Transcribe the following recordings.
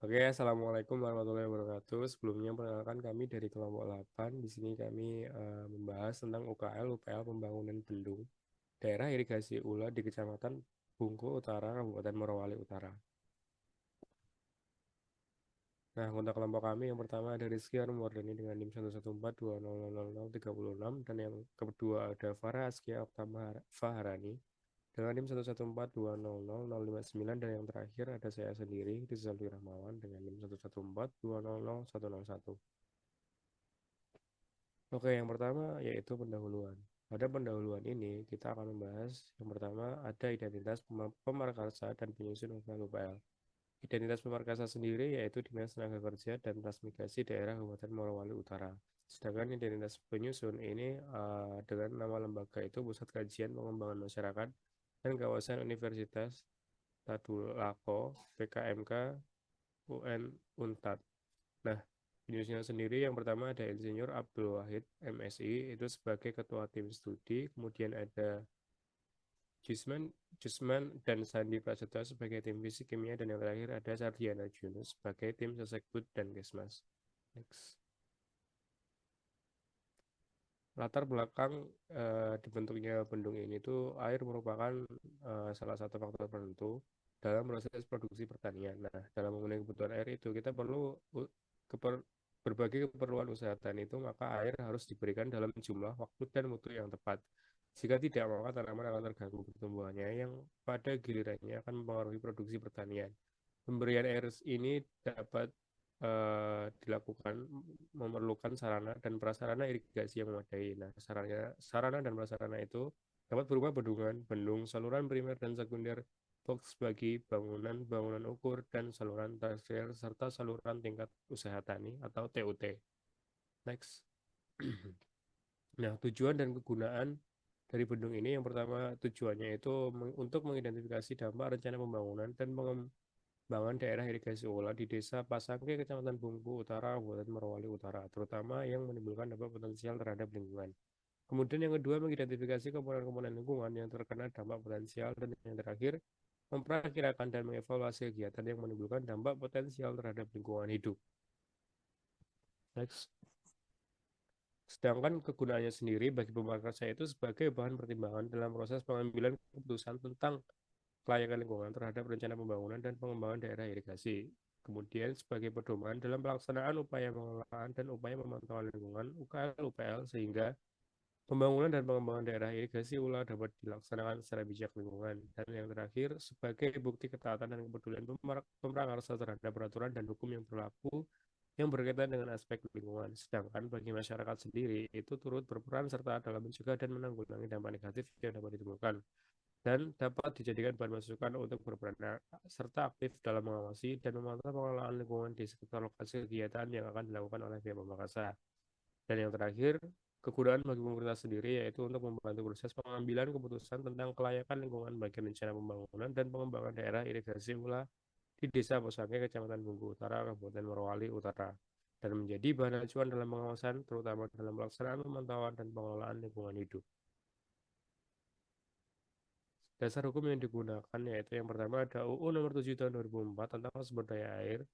Oke, Assalamualaikum warahmatullahi wabarakatuh. Sebelumnya perkenalkan kami dari kelompok 8. Di sini kami membahas tentang UKL, UPL Pembangunan Bendung, Daerah Irigasi Ula di Kecamatan Bungku Utara, Kabupaten Morowali Utara. Nah, untuk kelompok kami yang pertama ada Rizky Armurdani dengan NIM 114200036 dan yang kedua ada Farah Askia Oktama Faharani dengan NIM 114200059 dan yang terakhir ada saya sendiri Rizaldi Rahmawan dengan NIM 114200101. Oke, yang pertama yaitu pendahuluan. Pada pendahuluan ini, kita akan membahas yang pertama ada identitas pemarkasa dan penyusun UPL. Identitas pemarkasa sendiri yaitu Dinas Tenaga Kerja dan Transmigrasi Daerah Kabupaten Morowali Utara. Sedangkan identitas penyusun ini dengan nama lembaga itu Pusat Kajian Pengembangan Masyarakat dan Kawasan Universitas Tadulako, PKMK, UN, UNTAD. Nah, penyusunnya sendiri yang pertama ada Insinyur Abdul Wahid, MSI, itu sebagai Ketua Tim Studi, kemudian ada Jusman, Jusman dan Sandi Prasetyo sebagai tim fisik kimia, dan yang terakhir ada Sardiana Junus sebagai tim Sesekbud dan Kesmas. Next. Latar belakang dibentuknya bendung ini tuh air merupakan salah satu faktor penentu dalam proses produksi pertanian. Nah, dalam memenuhi kebutuhan air itu kita perlu keper, berbagai keperluan usaha tani itu, maka air harus diberikan dalam jumlah, waktu, dan mutu yang tepat. Jika tidak, maka tanaman akan terganggu pertumbuhannya yang pada gilirannya akan mempengaruhi produksi pertanian. Pemberian air ini dapat dilakukan memerlukan sarana dan prasarana irigasi yang memadai. Nah, sarana dan prasarana itu dapat berupa bendungan, bendung, saluran primer dan sekunder, box bagi bangunan, bangunan ukur, dan saluran tersier, serta saluran tingkat usaha tani atau TUT. Next. Nah, tujuan dan kegunaan dari bendung ini yang pertama tujuannya itu untuk mengidentifikasi dampak rencana pembangunan dan pengembangan daerah irigasi ula di Desa Pasangke, Kecamatan Bungku Utara, Kabupaten Morowali Utara, terutama yang menimbulkan dampak potensial terhadap lingkungan. Kemudian yang kedua, mengidentifikasi komponen-komponen lingkungan yang terkena dampak potensial, dan yang terakhir, memperkirakan dan mengevaluasi kegiatan yang menimbulkan dampak potensial terhadap lingkungan hidup. Next. Sedangkan kegunaannya sendiri bagi pemerkasa itu sebagai bahan pertimbangan dalam proses pengambilan keputusan tentang kelayakan lingkungan terhadap rencana pembangunan dan pengembangan daerah irigasi. Kemudian sebagai pedoman dalam pelaksanaan upaya pengelolaan dan upaya pemantauan lingkungan UKL-UPL sehingga pembangunan dan pengembangan daerah irigasi ulah dapat dilaksanakan secara bijak lingkungan. Dan yang terakhir, sebagai bukti ketaatan dan kepedulian pemerintah terhadap peraturan dan hukum yang berlaku yang berkaitan dengan aspek lingkungan. Sedangkan bagi masyarakat sendiri, itu turut berperan serta dalam mencegah dan menanggulangi dampak negatif yang dapat ditemukan dan dapat dijadikan bahan masukan untuk berperan serta aktif dalam mengawasi dan memantau pengelolaan lingkungan di sekitar lokasi kegiatan yang akan dilakukan oleh pihak pemerkasa. Dan yang terakhir, kegunaan bagi pemerintah sendiri yaitu untuk membantu proses pengambilan keputusan tentang kelayakan lingkungan bagi rencana pembangunan dan pengembangan daerah irigasi ula di Desa Posake, Kecamatan Bungku Utara, Kabupaten Morowali Utara, dan menjadi bahan acuan dalam pengawasan, terutama dalam pelaksanaan pemantauan dan pengelolaan lingkungan hidup. Dasar hukum yang digunakan yaitu yang pertama ada UU Nomor 7 Tahun 2004 tentang sumber daya air,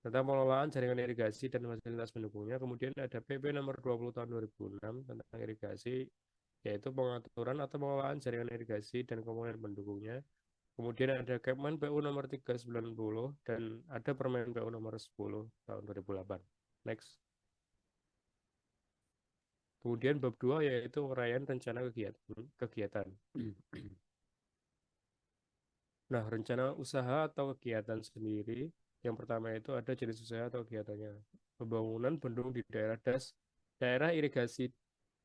tentang pengelolaan jaringan irigasi dan fasilitas pendukungnya. Kemudian ada PP Nomor 20 Tahun 2006 tentang irigasi, yaitu pengaturan atau pengelolaan jaringan irigasi dan komponen pendukungnya. Kemudian ada Kepmen PU nomor 390 dan ada Permen PU nomor 10 tahun 2008. Next. Kemudian bab 2 yaitu uraian rencana kegiatan. Nah, rencana usaha atau kegiatan sendiri, yang pertama itu ada jenis usaha atau kegiatannya. Pembangunan bendung di daerah daerah irigasi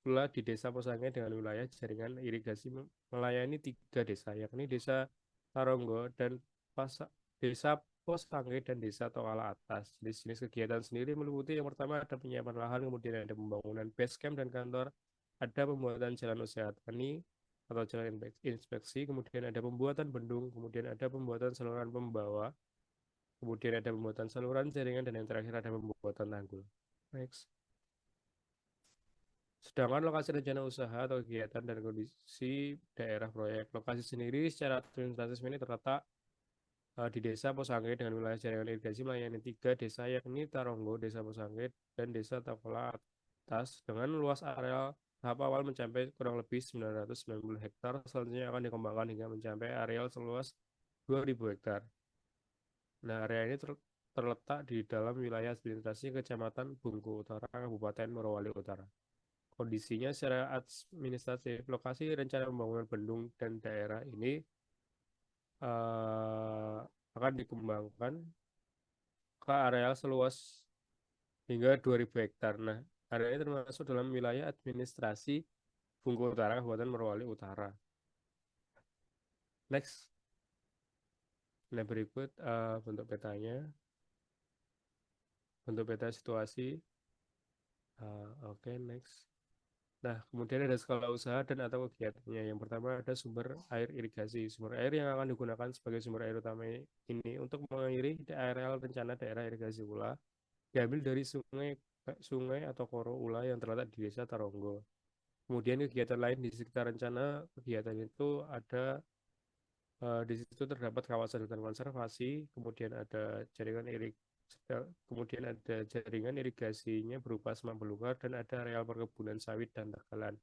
pula di Desa Posangge dengan wilayah jaringan irigasi melayani tiga desa, yakni Desa Taronggo dan Pasa, Desa Posangge dan Desa Toala Atas. Jenis-jenis kegiatan sendiri meliputi yang pertama ada penyiapan lahan, kemudian ada pembangunan base camp dan kantor, ada pembuatan jalan usaha tani, atau jalan inspeksi, kemudian ada pembuatan bendung, kemudian ada pembuatan saluran pembawa, kemudian ada pembuatan saluran jaringan, dan yang terakhir ada pembuatan tanggul. Next. Sedangkan lokasi rencana usaha atau kegiatan dan kondisi daerah proyek. Lokasi sendiri secara administratif ini terletak di Desa Posangge dengan wilayah jaringan irigasi melayani 3 desa yakni Taronggo, Desa Posangge, dan Desa Takola Atas dengan luas areal tahap awal mencapai kurang lebih 990 hektar. Selanjutnya akan dikembangkan hingga mencapai areal seluas 2.000 hektar. Nah, area ini terletak di dalam wilayah administrasi Kecamatan Bungku Utara, Kabupaten Morowali Utara. Kondisinya secara administratif, lokasi rencana pembangunan bendung dan daerah ini akan dikembangkan ke areal seluas hingga 2.000 hektar. Nah, area ini termasuk dalam wilayah administrasi Bungku Utara, Kabupaten Morowali Utara. Next. Nah, berikut bentuk petanya. Bentuk peta situasi. Oke, next. Nah, kemudian ada skala usaha dan atau kegiatannya. Yang pertama ada sumber air irigasi. Sumber air yang akan digunakan sebagai sumber air utama ini untuk mengairi areal rencana daerah irigasi Ula diambil dari sungai atau koro Ula yang terletak di Desa Taronggo. Kemudian kegiatan lain di sekitar rencana kegiatan itu ada di situ terdapat kawasan hutan konservasi, kemudian ada jaringan irigasinya berupa semak belukar dan ada areal perkebunan sawit dan tegalan.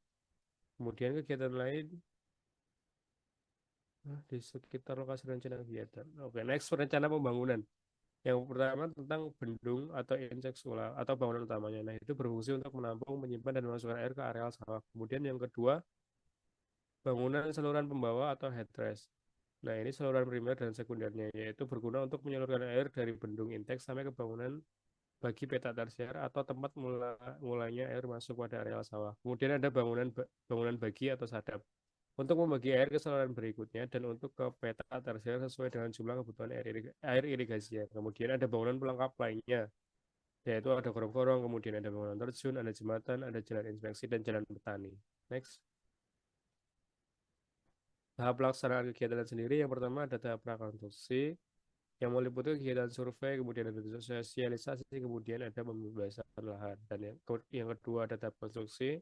Kemudian kegiatan lain di sekitar lokasi rencana kegiatan. Oke, next rencana pembangunan. Yang pertama tentang bendung atau inseksual atau bangunan utamanya. Nah, itu berfungsi untuk menampung, menyimpan, dan memasukkan air ke areal sawah. Kemudian yang kedua, bangunan saluran pembawa atau headrest. Nah, ini saluran primer dan sekundernya, yaitu berguna untuk menyalurkan air dari bendung intake sampai ke bangunan bagi petak tersier atau tempat mulanya air masuk pada areal sawah. Kemudian ada bangunan bagi atau sadap untuk membagi air ke saluran berikutnya dan untuk ke petak tersier sesuai dengan jumlah kebutuhan air irigasinya. Kemudian ada bangunan pelengkap lainnya, yaitu ada gorong-gorong, kemudian ada bangunan terjun, ada jembatan, ada jalan inspeksi, dan jalan petani. Next. Tahap pelaksanaan kegiatan sendiri, yang pertama ada tahap prakonstruksi, yang meliputi kegiatan survei, kemudian ada sosialisasi, kemudian ada pembebasan lahan. Dan yang kedua ada tahap konstruksi.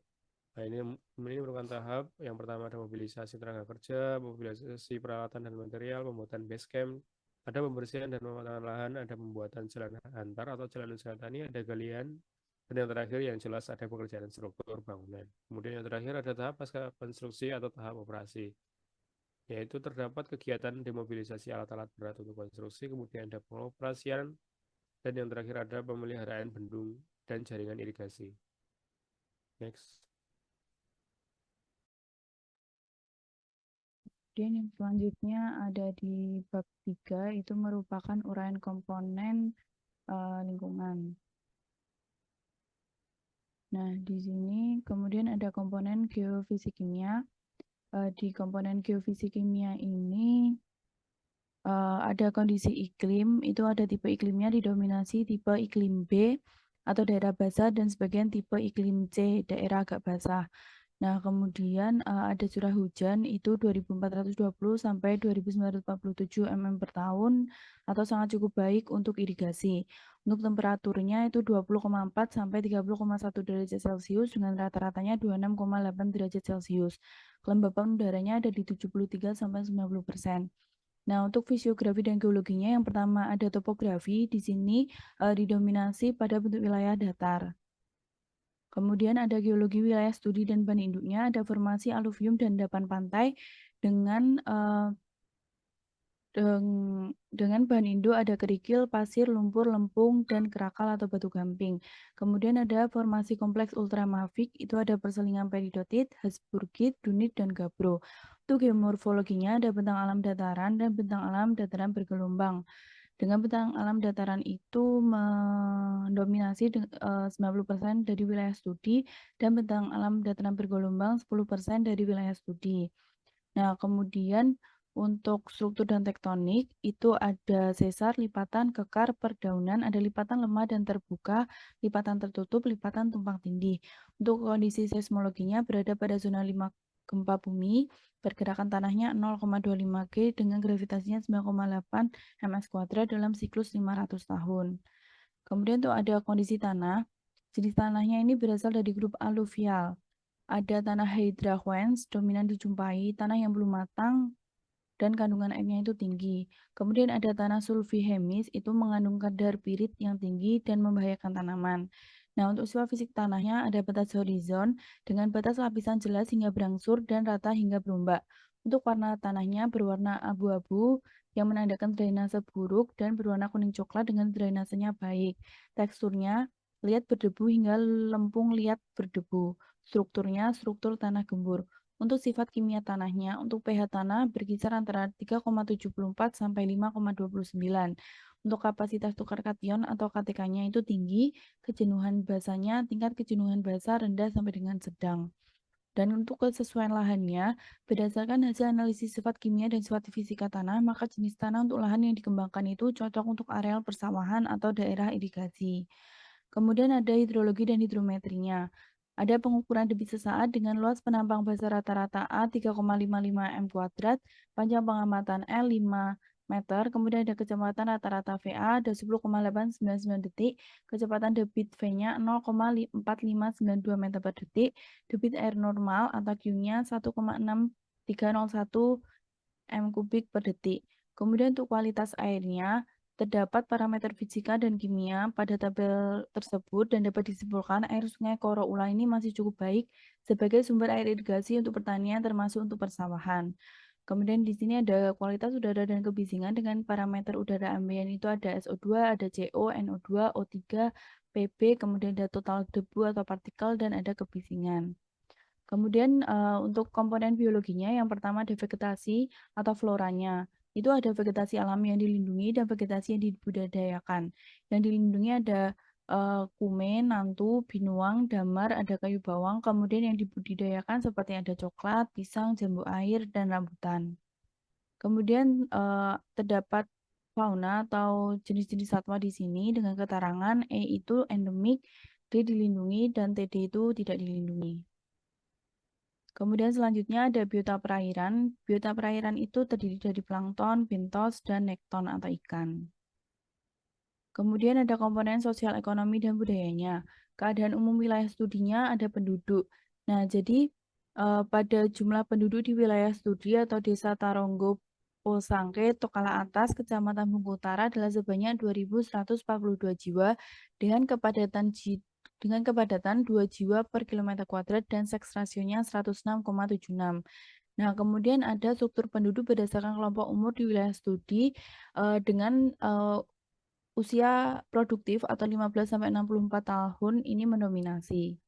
Nah, ini merupakan tahap yang pertama ada mobilisasi tenaga kerja, mobilisasi peralatan dan material, pembuatan base camp, ada pembersihan dan pematangan lahan, ada pembuatan jalan antar atau jalan usaha tani, ada galian, dan yang terakhir yang jelas ada pekerjaan struktur bangunan. Kemudian yang terakhir ada tahap pasca konstruksi atau tahap operasi, yaitu terdapat kegiatan demobilisasi alat-alat berat untuk konstruksi, kemudian ada pengoperasian, dan yang terakhir ada pemeliharaan bendung dan jaringan irigasi. Next. Kemudian yang selanjutnya ada di bab 3, itu merupakan uraian komponen lingkungan. Nah, di sini kemudian ada komponen geofisik kimia. Di komponen geofisik kimia ini ada kondisi iklim, itu ada tipe iklimnya didominasi tipe iklim B atau daerah basah dan sebagian tipe iklim C, daerah agak basah. Nah, kemudian ada curah hujan itu 2420 sampai 2947 mm per tahun atau sangat cukup baik untuk irigasi. Untuk temperaturnya itu 20,4 sampai 30,1 derajat Celcius dengan rata-ratanya 26,8 derajat Celcius. Kelembapan udaranya ada di 73 sampai 90%. Nah, untuk fisiografi dan geologinya yang pertama ada topografi, di sini didominasi pada bentuk wilayah datar. Kemudian ada geologi wilayah studi dan bahan induknya, ada formasi aluvium dan endapan pantai dengan bahan induk ada kerikil, pasir, lumpur, lempung, dan kerakal atau batu gamping. Kemudian ada formasi kompleks ultramafik, itu ada perselingan peridotit, Habsburgit, dunit, dan gabbro. Untuk geomorfologinya ada bentang alam dataran dan bentang alam dataran bergelombang. Dengan bentang alam dataran itu mendominasi 90% dari wilayah studi dan bentang alam dataran bergelombang 10% dari wilayah studi. Nah, kemudian untuk struktur dan tektonik itu ada sesar, lipatan, kekar, perdaunan, ada lipatan lemah dan terbuka, lipatan tertutup, lipatan tumpang tindih. Untuk kondisi seismologinya berada pada zona 5 gempa bumi, pergerakan tanahnya 0,25 G dengan gravitasinya 9,8 ms² dalam siklus 500 tahun. Kemudian untuk ada kondisi tanah, jenis tanahnya ini berasal dari grup aluvial. Ada tanah hydraquens, dominan dijumpai, tanah yang belum matang, dan kandungan airnya itu tinggi. Kemudian ada tanah sulfihemis, itu mengandung kadar pirit yang tinggi dan membahayakan tanaman. Nah, untuk sifat fisik tanahnya ada batas horizon dengan batas lapisan jelas hingga berangsur dan rata hingga berombak. Untuk warna tanahnya berwarna abu-abu yang menandakan drainase buruk dan berwarna kuning coklat dengan drainasenya baik. Teksturnya liat berdebu hingga lempung liat berdebu. Strukturnya struktur tanah gembur. Untuk sifat kimia tanahnya, untuk pH tanah berkisar antara 3,74 sampai 5,29. Untuk kapasitas tukar kation atau KTK-nya itu tinggi, kejenuhan basanya, tingkat kejenuhan basa rendah sampai dengan sedang. Dan untuk kesesuaian lahannya, berdasarkan hasil analisis sifat kimia dan sifat fisika tanah, maka jenis tanah untuk lahan yang dikembangkan itu cocok untuk areal persawahan atau daerah irigasi. Kemudian ada hidrologi dan hidrometrinya. Ada pengukuran debit sesaat dengan luas penampang basah rata-rata A 3,55 m kuadrat, panjang pengamatan L 5 meter, kemudian ada kecepatan rata-rata VA ada 10,899 detik, kecepatan debit V-nya 0,4592 meter per detik, debit air normal atau Q-nya 1,6301 m kubik per detik. Kemudian untuk kualitas airnya, terdapat parameter fisika dan kimia pada tabel tersebut dan dapat disimpulkan air sungai Koroula ini masih cukup baik sebagai sumber air irigasi untuk pertanian termasuk untuk persawahan. Kemudian di sini ada kualitas udara dan kebisingan dengan parameter udara ambien itu ada SO2, ada CO, NO2, O3, PB, kemudian ada total debu atau partikel dan ada kebisingan. Kemudian untuk komponen biologinya yang pertama ada vegetasi atau floranya. Itu ada vegetasi alami yang dilindungi dan vegetasi yang dibudidayakan. Yang dilindungi ada kume, nantu, binuang, damar, ada kayu bawang. Kemudian yang dibudidayakan seperti ada coklat, pisang, jambu air, dan rambutan. Kemudian terdapat fauna atau jenis-jenis satwa di sini dengan keterangan E itu endemik, D dilindungi, dan TD itu tidak dilindungi. Kemudian selanjutnya ada biota perairan. Biota perairan itu terdiri dari plankton, bentos, dan nekton atau ikan. Kemudian ada komponen sosial ekonomi dan budayanya. Keadaan umum wilayah studinya ada penduduk. Nah, jadi pada jumlah penduduk di wilayah studi atau Desa Taronggo Posangke, Tokala Atas, Kecamatan Bungku Utara adalah sebanyak 2.142 jiwa dengan kepadatan 2 jiwa per kilometer kuadrat dan seks rasionya 106,76. Nah, kemudian ada struktur penduduk berdasarkan kelompok umur di wilayah studi dengan usia produktif atau 15 sampai 64 tahun ini mendominasi.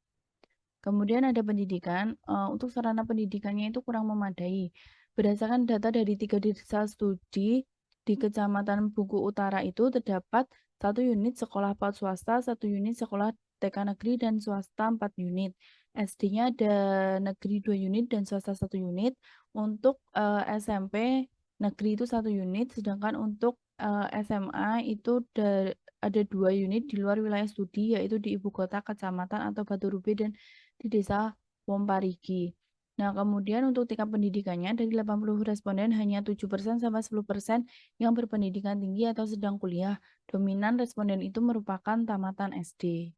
Kemudian ada pendidikan, untuk sarana pendidikannya itu kurang memadai. Berdasarkan data dari 3 desa studi di Kecamatan Buku Utara itu terdapat 1 unit sekolah PAUD swasta, 1 unit sekolah TK negeri dan swasta 4 unit. SD-nya ada negeri 2 unit dan swasta 1 unit. Untuk SMP negeri itu 1 unit, sedangkan untuk SMA itu ada 2 unit di luar wilayah studi, yaitu di ibu kota, kecamatan atau Batu Rubi dan di desa Womparigi. Nah, kemudian untuk tingkat pendidikannya dari 80 responden hanya 7% sampai 10% yang berpendidikan tinggi atau sedang kuliah. Dominan responden itu merupakan tamatan SD.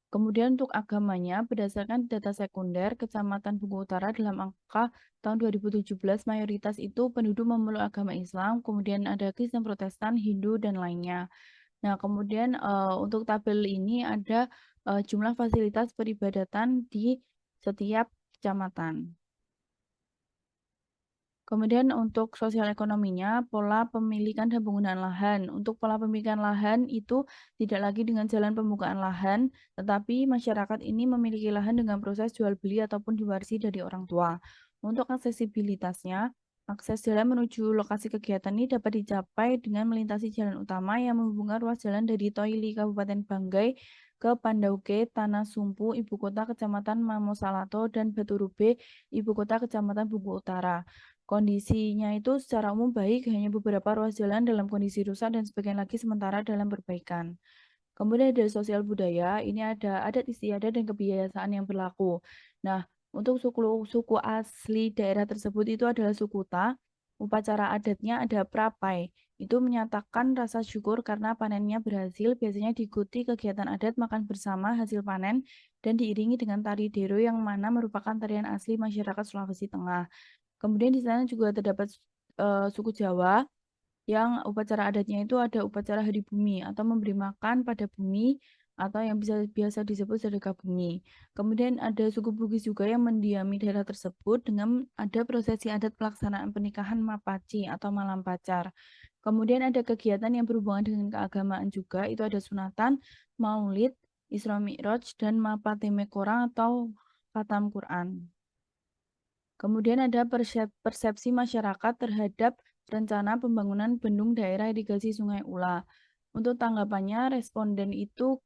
Kemudian untuk agamanya, berdasarkan data sekunder, Kecamatan Bungku Utara dalam angka tahun 2017 mayoritas itu penduduk memeluk agama Islam, kemudian ada Kristen, Protestan, Hindu, dan lainnya. Nah, kemudian untuk tabel ini ada jumlah fasilitas peribadatan di setiap kecamatan. Kemudian untuk sosial ekonominya, pola pemilikan dan penggunaan lahan. Untuk pola pemilikan lahan itu tidak lagi dengan jalan pembukaan lahan, tetapi masyarakat ini memiliki lahan dengan proses jual beli ataupun diwarisi dari orang tua. Untuk aksesibilitasnya, akses jalan menuju lokasi kegiatan ini dapat dicapai dengan melintasi jalan utama yang menghubungkan ruas jalan dari Toili, Kabupaten Banggai, ke Pandauke, Tanah Sumpu, Ibu Kota Kecamatan Mamosalato, dan Batu Rube, Ibu Kota Kecamatan Bungku Utara. Kondisinya itu secara umum baik, hanya beberapa ruas jalan dalam kondisi rusak dan sebagian lagi sementara dalam perbaikan. Kemudian dari sosial budaya, ini ada adat istiadat dan kebiasaan yang berlaku. Nah, untuk suku asli daerah tersebut itu adalah suku Ta. Upacara adatnya ada prapai. Itu menyatakan rasa syukur karena panennya berhasil, biasanya diikuti kegiatan adat makan bersama hasil panen dan diiringi dengan tari dero yang mana merupakan tarian asli masyarakat Sulawesi Tengah. Kemudian di sana juga terdapat suku Jawa yang upacara adatnya itu ada upacara hari bumi atau memberi makan pada bumi atau yang biasa disebut sedekah bumi. Kemudian ada suku Bugis juga yang mendiami daerah tersebut dengan ada prosesi adat pelaksanaan pernikahan Mapaci atau malam pacar. Kemudian ada kegiatan yang berhubungan dengan keagamaan juga, itu ada sunatan, maulid, Isra Mi'raj, dan Mapateme Korang atau Khatam Quran. Kemudian ada persepsi masyarakat terhadap rencana pembangunan bendung daerah irigasi Sungai Ula. Untuk tanggapannya, responden itu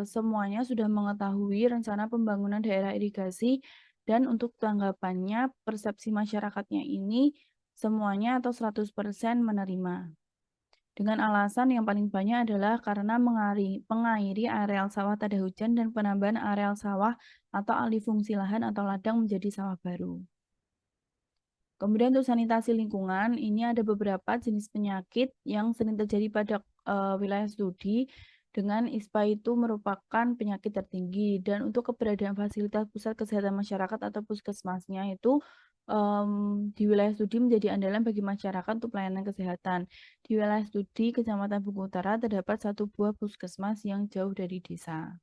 semuanya sudah mengetahui rencana pembangunan daerah irigasi dan untuk tanggapannya persepsi masyarakatnya ini semuanya atau 100% menerima. Dengan alasan yang paling banyak adalah karena mengairi areal sawah tada hujan dan penambahan areal sawah atau alih fungsi lahan atau ladang menjadi sawah baru. Kemudian untuk sanitasi lingkungan, ini ada beberapa jenis penyakit yang sering terjadi pada wilayah studi dengan ISPA itu merupakan penyakit tertinggi dan untuk keberadaan fasilitas pusat kesehatan masyarakat atau puskesmasnya itu di wilayah studi menjadi andalan bagi masyarakat untuk pelayanan kesehatan. Di wilayah studi Kecamatan Buku Utara terdapat 1 buah puskesmas yang jauh dari desa.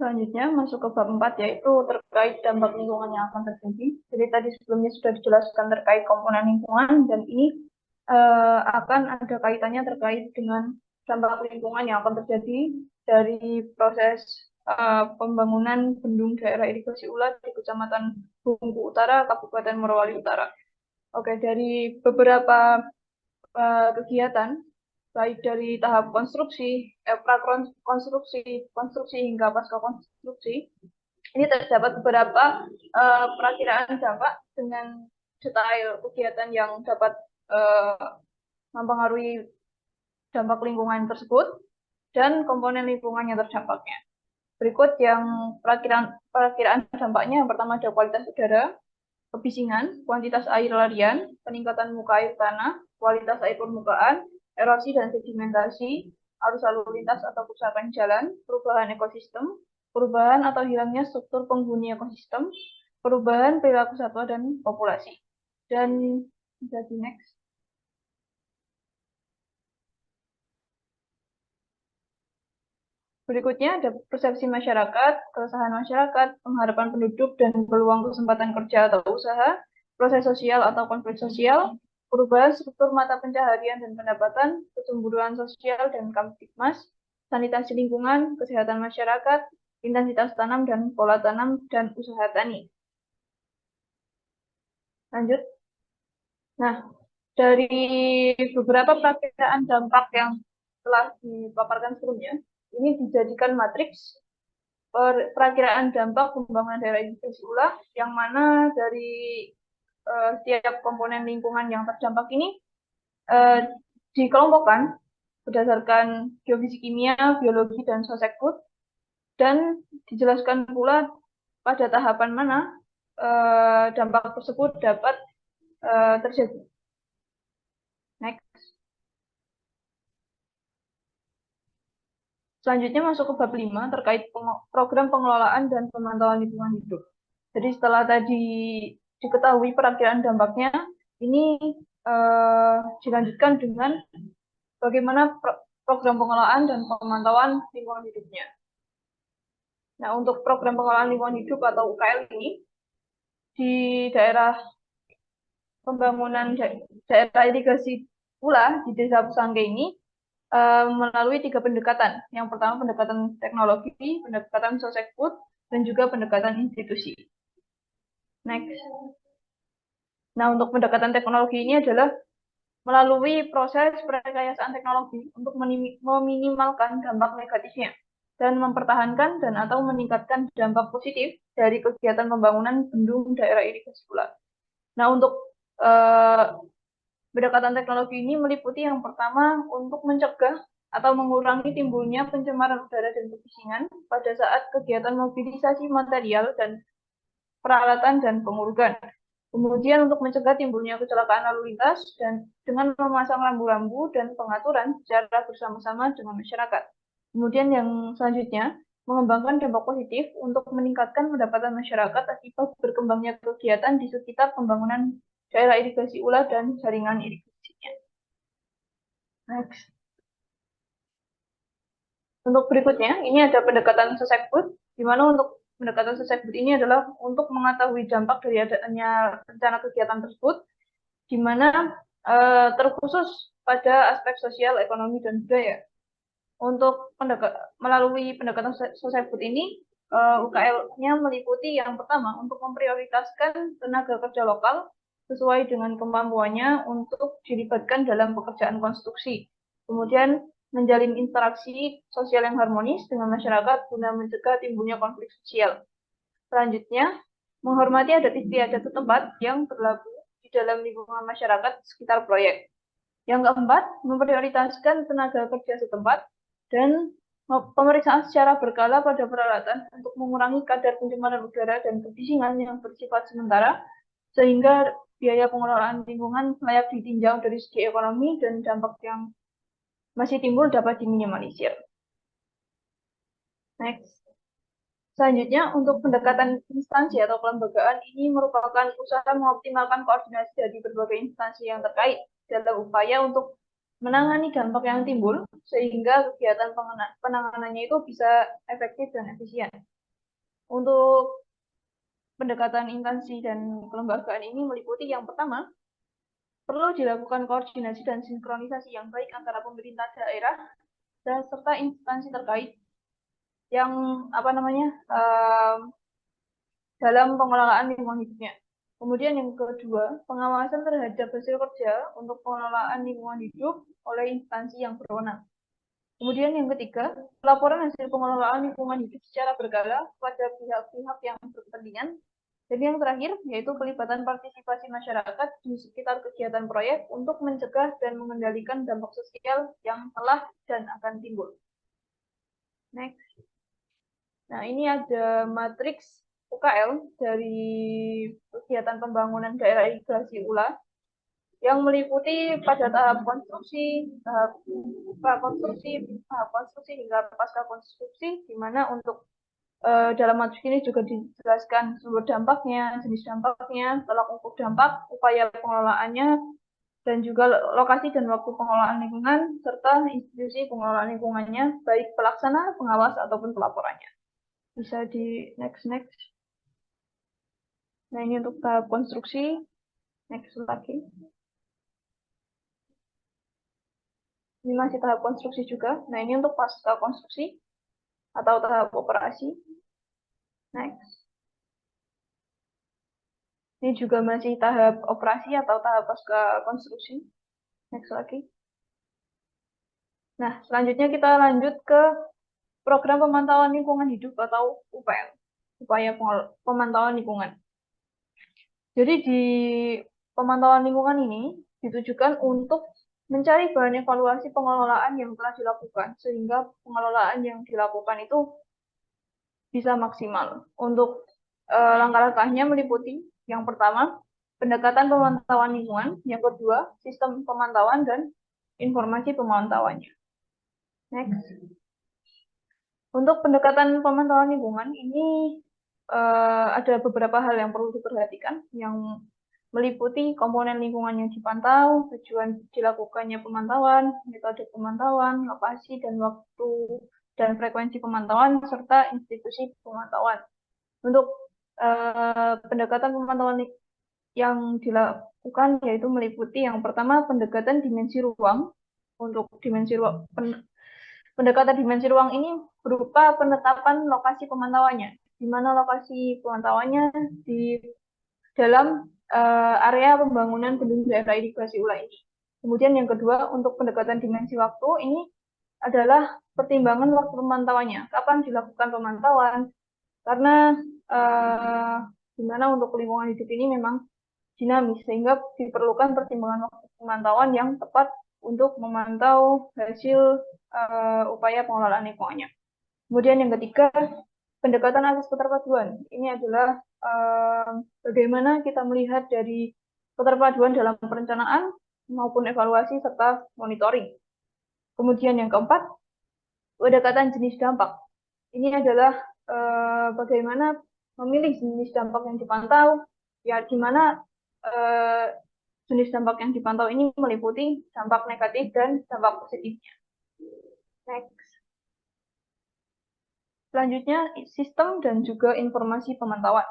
Selanjutnya masuk ke bab 4 yaitu terkait dampak lingkungan yang akan terjadi. Jadi tadi sebelumnya sudah dijelaskan terkait komponen lingkungan dan ini akan ada kaitannya terkait dengan dampak lingkungan yang akan terjadi dari proses pembangunan bendung daerah irigasi Ula di Kecamatan Bungku Utara, Kabupaten Morowali Utara. Oke, dari beberapa kegiatan baik dari tahap konstruksi, konstruksi hingga pasca konstruksi, ini terdapat beberapa perakiraan dampak dengan detail kegiatan yang dapat mempengaruhi dampak lingkungan tersebut dan komponen lingkungan yang terdampaknya. Berikut yang perakiraan dampaknya. Yang pertama ada kualitas udara, kebisingan, kuantitas air larian, peningkatan muka air tanah, kualitas air permukaan, erosi dan sedimentasi, arus lalu lintas atau kerusakan jalan, perubahan ekosistem, perubahan atau hilangnya struktur penghuni ekosistem, perubahan perilaku satwa dan populasi. Dan jadi next. Berikutnya ada persepsi masyarakat, keresahan masyarakat, pengharapan penduduk dan peluang kesempatan kerja atau usaha, proses sosial atau konflik sosial, perubahan struktur mata pencaharian dan pendapatan, kecemburuan sosial dan kamtipmas, sanitasi lingkungan, kesehatan masyarakat, intensitas tanam dan pola tanam, dan usaha tani. Lanjut. Nah, dari beberapa perakiraan dampak yang telah dipaparkan sebelumnya, ini dijadikan matriks perakiraan dampak pembangunan daerah irigasi Ula, yang mana dari setiap komponen lingkungan yang terdampak ini dikelompokkan berdasarkan geofisik kimia, biologi, dan sosekut, dan dijelaskan pula pada tahapan mana dampak tersebut dapat terjadi. Next. Selanjutnya masuk ke bab 5 terkait program pengelolaan dan pemantauan lingkungan hidup. Jadi setelah tadi diketahui perakiraan dampaknya, ini dilanjutkan dengan bagaimana program pengelolaan dan pemantauan lingkungan hidupnya. Nah, untuk program pengelolaan lingkungan hidup atau UKL ini, di daerah pembangunan daerah irigasi Ula di Desa Pusangge ini, melalui 3 pendekatan. Yang pertama pendekatan teknologi, pendekatan sosekut, dan juga pendekatan institusi. Next. Nah, untuk pendekatan teknologi ini adalah melalui proses perekayasaan teknologi untuk meminimalkan dampak negatifnya dan mempertahankan dan atau meningkatkan dampak positif dari kegiatan pembangunan bendung daerah irigasi Ula. Nah, untuk pendekatan teknologi ini meliputi yang pertama untuk mencegah atau mengurangi timbulnya pencemaran udara dan kebisingan pada saat kegiatan mobilisasi material dan peralatan dan pengurugan. Kemudian untuk mencegah timbulnya kecelakaan lalu lintas dan dengan memasang rambu-rambu dan pengaturan secara bersama-sama dengan masyarakat. Kemudian yang selanjutnya mengembangkan dampak positif untuk meningkatkan pendapatan masyarakat akibat berkembangnya kegiatan di sekitar pembangunan daerah irigasi ulah dan jaringan irigasinya. Next. Untuk berikutnya, ini ada pendekatan Sosekbud, di mana untuk pendekatan Sosekbud ini adalah untuk mengetahui dampak dari adanya rencana kegiatan tersebut, di mana terkhusus pada aspek sosial, ekonomi, dan budaya. Untuk melalui pendekatan Sosekbud ini, UKL-nya meliputi yang pertama, untuk memprioritaskan tenaga kerja lokal sesuai dengan kemampuannya untuk dilibatkan dalam pekerjaan konstruksi. Kemudian, menjalin interaksi sosial yang harmonis dengan masyarakat guna mencegah timbulnya konflik sosial. Selanjutnya, menghormati adat istiadat setempat yang berlaku di dalam lingkungan masyarakat sekitar proyek. Yang keempat, memprioritaskan tenaga kerja setempat dan pemeriksaan secara berkala pada peralatan untuk mengurangi kadar pencemaran udara dan kebisingan yang bersifat sementara, sehingga biaya pengelolaan lingkungan layak ditinjau dari segi ekonomi dan dampak yang masih timbul dapat diminimalisir. Next. Selanjutnya, untuk pendekatan instansi atau kelembagaan ini merupakan usaha mengoptimalkan koordinasi dari berbagai instansi yang terkait dalam upaya untuk menangani dampak yang timbul, sehingga kegiatan penanganannya itu bisa efektif dan efisien. Untuk pendekatan instansi dan kelembagaan ini meliputi yang pertama, perlu dilakukan koordinasi dan sinkronisasi yang baik antara pemerintah daerah dan serta instansi terkait yang dalam pengelolaan lingkungan hidupnya. Kemudian yang kedua, pengawasan terhadap hasil kerja untuk pengelolaan lingkungan hidup oleh instansi yang berwenang. Kemudian yang ketiga, pelaporan hasil pengelolaan lingkungan hidup secara berkala kepada pihak-pihak yang berkepentingan. Dan yang terakhir, yaitu pelibatan partisipasi masyarakat di sekitar kegiatan proyek untuk mencegah dan mengendalikan dampak sosial yang telah dan akan timbul. Next. Nah, ini ada matriks UKL dari kegiatan pembangunan daerah irigasi ulah yang meliputi pada tahap konstruksi, tahap konstruksi hingga pasca konstruksi, di mana untuk dalam matriks ini juga dijelaskan sumber dampaknya, jenis dampaknya, tolak ukur dampak, upaya pengelolaannya, dan juga lokasi dan waktu pengelolaan lingkungan, serta institusi pengelolaan lingkungannya, baik pelaksana, pengawas, ataupun pelaporannya. Bisa di next. Nah, ini untuk tahap konstruksi. Next lagi. Ini masih tahap konstruksi juga. Nah, ini untuk pasca konstruksi atau tahap operasi. Next. Ini juga masih tahap operasi atau tahap pasca konstruksi. Next lagi. Nah, selanjutnya kita lanjut ke program pemantauan lingkungan hidup atau UPL, upaya pemantauan lingkungan. Jadi di pemantauan lingkungan ini ditujukan untuk mencari bahan evaluasi pengelolaan yang telah dilakukan, sehingga pengelolaan yang dilakukan itu bisa maksimal. Untuk langkah-langkahnya meliputi yang pertama, pendekatan pemantauan lingkungan, yang kedua, sistem pemantauan dan informasi pemantauannya. Next. Untuk pendekatan pemantauan lingkungan ini ada beberapa hal yang perlu diperhatikan, yang meliputi komponen lingkungan yang dipantau, tujuan dilakukannya pemantauan, metode pemantauan, lokasi dan waktu dan frekuensi pemantauan, serta institusi pemantauan. Untuk pendekatan pemantauan yang dilakukan yaitu meliputi yang pertama, pendekatan dimensi ruang. Untuk dimensi ruang, pendekatan dimensi ruang ini berupa penetapan lokasi pemantauannya, di mana lokasi pemantauannya di dalam area pembangunan bendung daerah irigasi ulah ini. Kemudian yang kedua, untuk pendekatan dimensi waktu ini adalah pertimbangan waktu pemantauannya, kapan dilakukan pemantauan, karena di mana untuk lingkungan hidup ini memang dinamis, sehingga diperlukan pertimbangan waktu pemantauan yang tepat untuk memantau hasil upaya pengelolaan lingkungannya. Kemudian yang ketiga, pendekatan asas keterpaduan. Ini adalah bagaimana kita melihat dari keterpaduan dalam perencanaan maupun evaluasi serta monitoring. Kemudian yang keempat, pendekatan jenis dampak. ini adalah bagaimana memilih jenis dampak yang dipantau, ya di mana jenis dampak yang dipantau ini meliputi dampak negatif dan dampak positifnya. Next. Selanjutnya, sistem dan juga informasi pemantauan.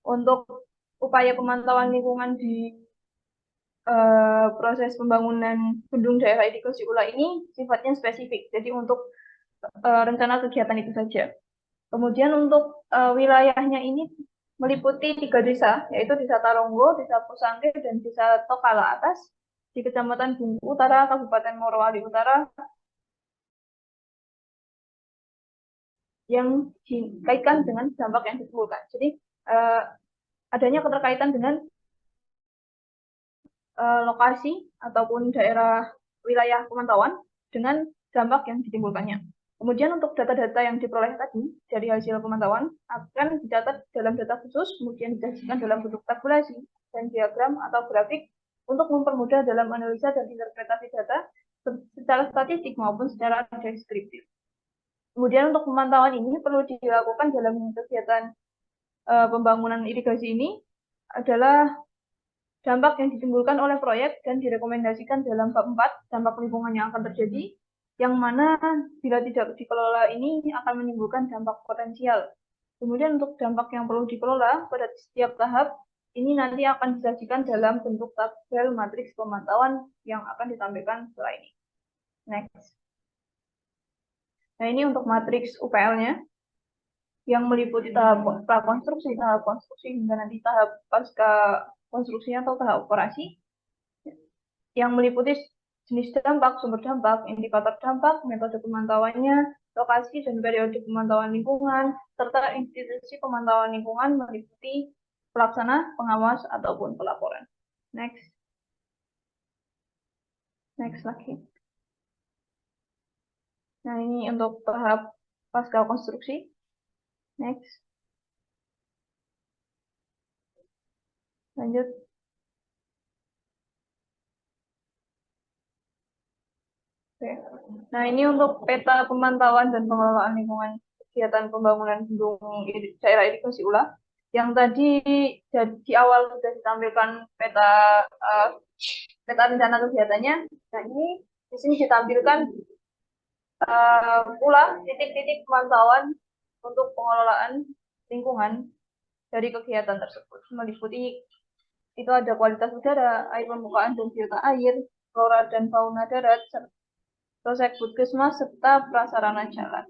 Untuk upaya pemantauan lingkungan di proses pembangunan bendung daerah irigasi ulang ini sifatnya spesifik, jadi untuk rencana kegiatan itu saja. Kemudian untuk wilayahnya ini meliputi 3 desa, yaitu Desa Taronggo, Desa Pusangke, dan Desa Tokala Atas di Kecamatan Bungku Utara, Kabupaten Morowali Utara, yang dikaitkan dengan dampak yang ditimbulkan. Jadi adanya keterkaitan dengan lokasi ataupun daerah wilayah pemantauan dengan dampak yang ditimbulkannya. Kemudian untuk data-data yang diperoleh tadi dari hasil pemantauan akan dicatat dalam data khusus, kemudian disajikan dalam bentuk tabulasi dan diagram atau grafik untuk mempermudah dalam analisa dan interpretasi data secara statistik maupun secara deskriptif. Kemudian untuk pemantauan ini perlu dilakukan dalam kegiatan pembangunan irigasi ini adalah dampak yang ditimbulkan oleh proyek dan direkomendasikan dalam bab 4 dampak lingkungan yang akan terjadi, yang mana bila tidak dikelola ini akan menimbulkan dampak potensial. Kemudian untuk dampak yang perlu dikelola pada setiap tahap, ini nanti akan disajikan dalam bentuk tabel matriks pemantauan yang akan ditampilkan setelah ini. Next. Nah, ini untuk matriks UPL-nya, yang meliputi tahap prakonstruksi, tahap konstruksi, hingga nanti tahap pasca konstruksinya atau tahap operasi, yang meliputi jenis dampak, sumber dampak, indikator dampak, metode pemantauannya, lokasi dan periode pemantauan lingkungan, serta institusi pemantauan lingkungan meliputi pelaksana, pengawas, ataupun pelaporan. Next. Next lagi. Nah, ini untuk tahap pasca konstruksi. Next. Lanjut. Oke. Nah, ini untuk peta pemantauan dan pengelolaan lingkungan kegiatan pembangunan bendung daerah irigasi ulang. Yang tadi di awal sudah ditampilkan peta peta rencana kegiatannya. Nah, ini di sini ditampilkan pula titik-titik pemantauan untuk pengelolaan lingkungan dari kegiatan tersebut. Meliputi itu ada kualitas udara, air permukaan dan biota air, flora dan fauna darat, proses puskesmas, serta prasarana jalan.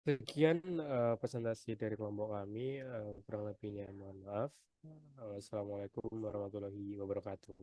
Sekian presentasi dari kelompok kami, kurang lebihnya mohon maaf. Assalamualaikum warahmatullahi wabarakatuh.